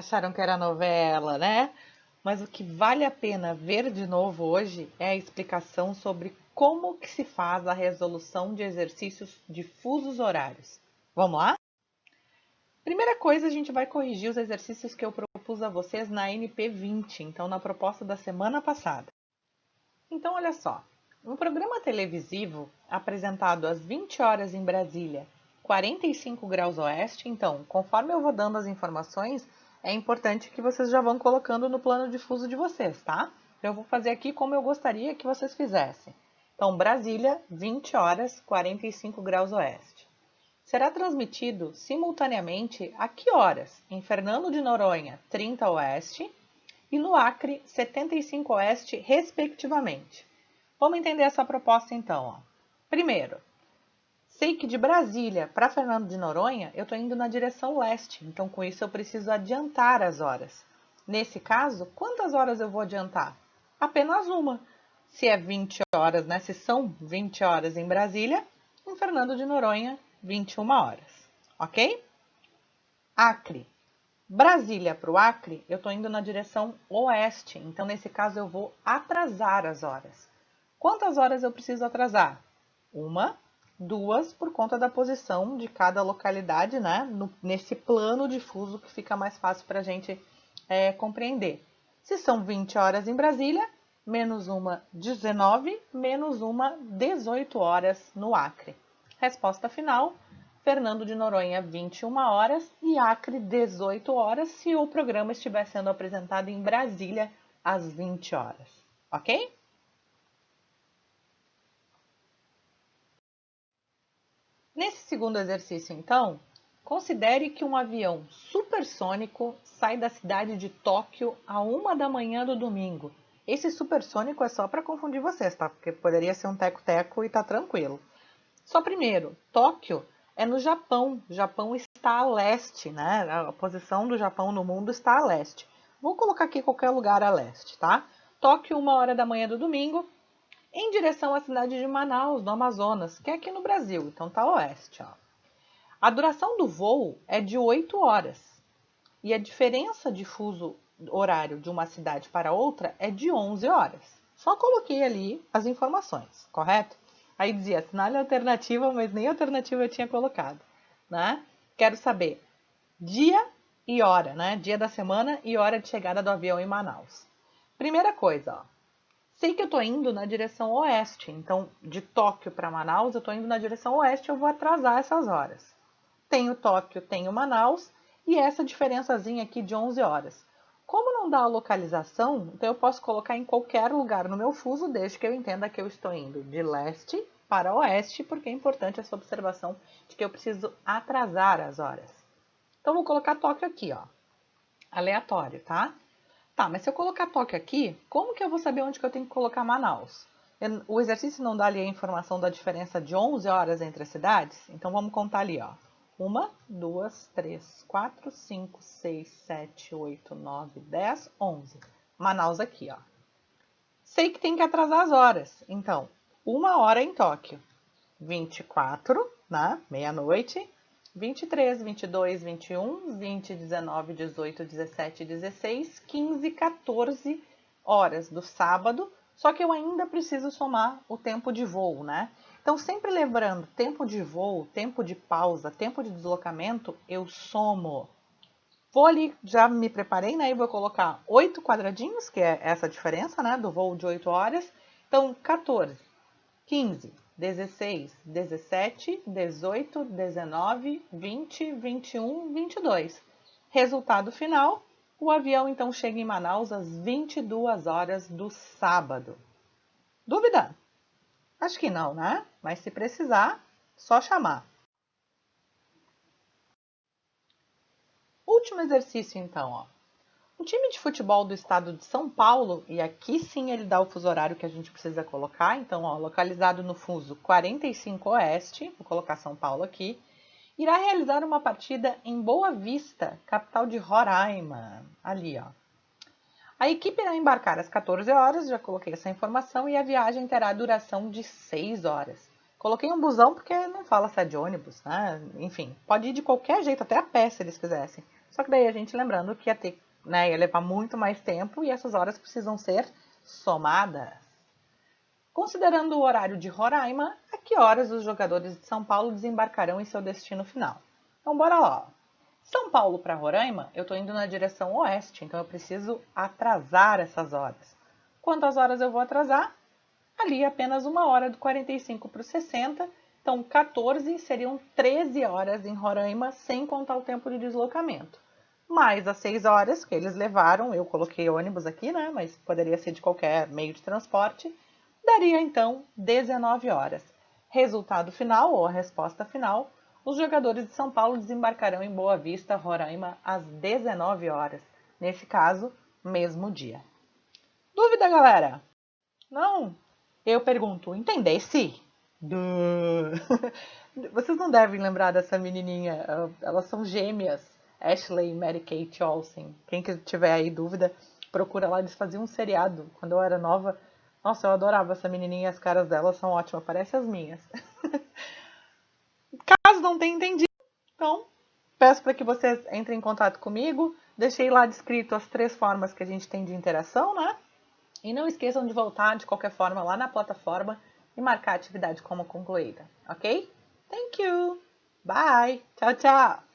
Acharam que era novela, né? Mas o que vale a pena ver de novo hoje é a explicação sobre como que se faz a resolução de exercícios de fusos horários. Vamos lá? Primeira coisa, a gente vai corrigir os exercícios que eu propus a vocês na NP 20, então na proposta da semana passada. Então, olha só. Um programa televisivo apresentado às 20 horas em Brasília, 45 graus oeste, então, conforme eu vou dando as informações, é importante que vocês já vão colocando no plano de fuso de vocês, tá? Então, eu vou fazer aqui como eu gostaria que vocês fizessem. Então, Brasília, 20 horas, 45 graus oeste. Será transmitido simultaneamente a que horas? Em Fernando de Noronha, 30 oeste, e no Acre, 75 oeste, respectivamente. Vamos entender essa proposta então. Ó. Primeiro, sei que de Brasília para Fernando de Noronha eu estou indo na direção leste, então com isso eu preciso adiantar as horas. Nesse caso, quantas horas eu vou adiantar? Apenas uma. Se é 20 horas, né? Se são 20 horas em Brasília, em Fernando de Noronha, 21 horas. Ok? Acre. Brasília para o Acre, eu estou indo na direção oeste, então nesse caso eu vou atrasar as horas. Quantas horas eu preciso atrasar? Uma, duas, por conta da posição de cada localidade, né? Nesse plano difuso que fica mais fácil para a gente compreender. Se são 20 horas em Brasília, menos uma 19, menos uma 18 horas no Acre. Resposta final, Fernando de Noronha, 21 horas e Acre, 18 horas, se o programa estiver sendo apresentado em Brasília às 20 horas. Ok? Nesse segundo exercício, então, considere que um avião supersônico sai da cidade de Tóquio à 1 da manhã do domingo. Esse supersônico é só para confundir vocês, tá? Porque poderia ser um teco-teco e tá tranquilo. Só primeiro, Tóquio é no Japão. O Japão está a leste, né? A posição do Japão no mundo está a leste. Vou colocar aqui qualquer lugar a leste, tá? Tóquio, 1 hora da manhã do domingo, em direção à cidade de Manaus, no Amazonas, que é aqui no Brasil, então tá a oeste. Ó. A duração do voo é de 8 horas e a diferença de fuso horário de uma cidade para outra é de 11 horas. Só coloquei ali as informações, correto? Aí dizia, assinale alternativa, mas nem alternativa eu tinha colocado, né? Quero saber dia e hora, né? Dia da semana e hora de chegada do avião em Manaus. Primeira coisa, ó. Sei que eu estou indo na direção oeste, então de Tóquio para Manaus eu estou indo na direção oeste, eu vou atrasar essas horas. Tenho Tóquio, tenho Manaus e essa diferençazinha aqui de 11 horas. Como não dá a localização, então eu posso colocar em qualquer lugar no meu fuso, desde que eu entenda que eu estou indo de leste para oeste, porque é importante essa observação de que eu preciso atrasar as horas. Então vou colocar Tóquio aqui, ó, aleatório, tá? Tá, mas se eu colocar Tóquio aqui, como que eu vou saber onde que eu tenho que colocar Manaus? O exercício não dá ali a informação da diferença de 11 horas entre as cidades? Então vamos contar ali, ó. 1, 2, 3, 4, 5, 6, 7, 8, 9, 10, 11. Manaus aqui, ó. Sei que tem que atrasar as horas. Então, 1 hora em Tóquio. 24, né? Meia-noite. 23, 22, 21, 20, 19, 18, 17, 16, 15, 14 horas do sábado. Só que eu ainda preciso somar o tempo de voo, né? Então, sempre lembrando, tempo de voo, tempo de pausa, tempo de deslocamento, eu somo. Vou ali, já me preparei, né? E vou colocar 8 quadradinhos, que é essa diferença, né? Do voo de 8 horas. Então, 14, 15, 16, 17, 18, 19, 20, 21, 22. Resultado final, o avião então chega em Manaus às 22 horas do sábado. Dúvida? Acho que não, né? Mas se precisar, só chamar. Último exercício então, ó. O time de futebol do estado de São Paulo, e aqui sim ele dá o fuso horário que a gente precisa colocar, então, ó, localizado no fuso 45 oeste, vou colocar São Paulo aqui, irá realizar uma partida em Boa Vista, capital de Roraima, ali, ó. A equipe irá embarcar às 14 horas, já coloquei essa informação, e a viagem terá duração de 6 horas. Coloquei um busão porque não fala se é de ônibus, né? Enfim, pode ir de qualquer jeito, até a pé se eles quisessem. Só que daí a gente lembrando que ia levar muito mais tempo e essas horas precisam ser somadas. Considerando o horário de Roraima, a que horas os jogadores de São Paulo desembarcarão em seu destino final? Então bora lá. São Paulo para Roraima, eu estou indo na direção oeste, então eu preciso atrasar essas horas. Quantas horas eu vou atrasar? Ali apenas 1 hora do 45 para o 60, então 14 seriam 13 horas em Roraima, sem contar o tempo de deslocamento. Mais as 6 horas que eles levaram, eu coloquei ônibus aqui, né? Mas poderia ser de qualquer meio de transporte, daria então 19 horas. Resultado final, ou a resposta final, os jogadores de São Paulo desembarcarão em Boa Vista, Roraima, às 19 horas. Nesse caso, mesmo dia. Dúvida, galera? Não? Eu pergunto, entendesse? Vocês não devem lembrar dessa menininha. Elas são gêmeas. Ashley e Mary Kate Olsen. Quem tiver aí dúvida, procura lá. Eles faziam um seriado quando eu era nova. Nossa, eu adorava essa menininha. As caras delas são ótimas. Parecem as minhas. Caso não tenha entendido, então peço para que vocês entrem em contato comigo. Deixei lá descrito as 3 formas que a gente tem de interação, né? E não esqueçam de voltar de qualquer forma lá na plataforma e marcar a atividade como concluída, ok? Thank you! Bye! Tchau, tchau!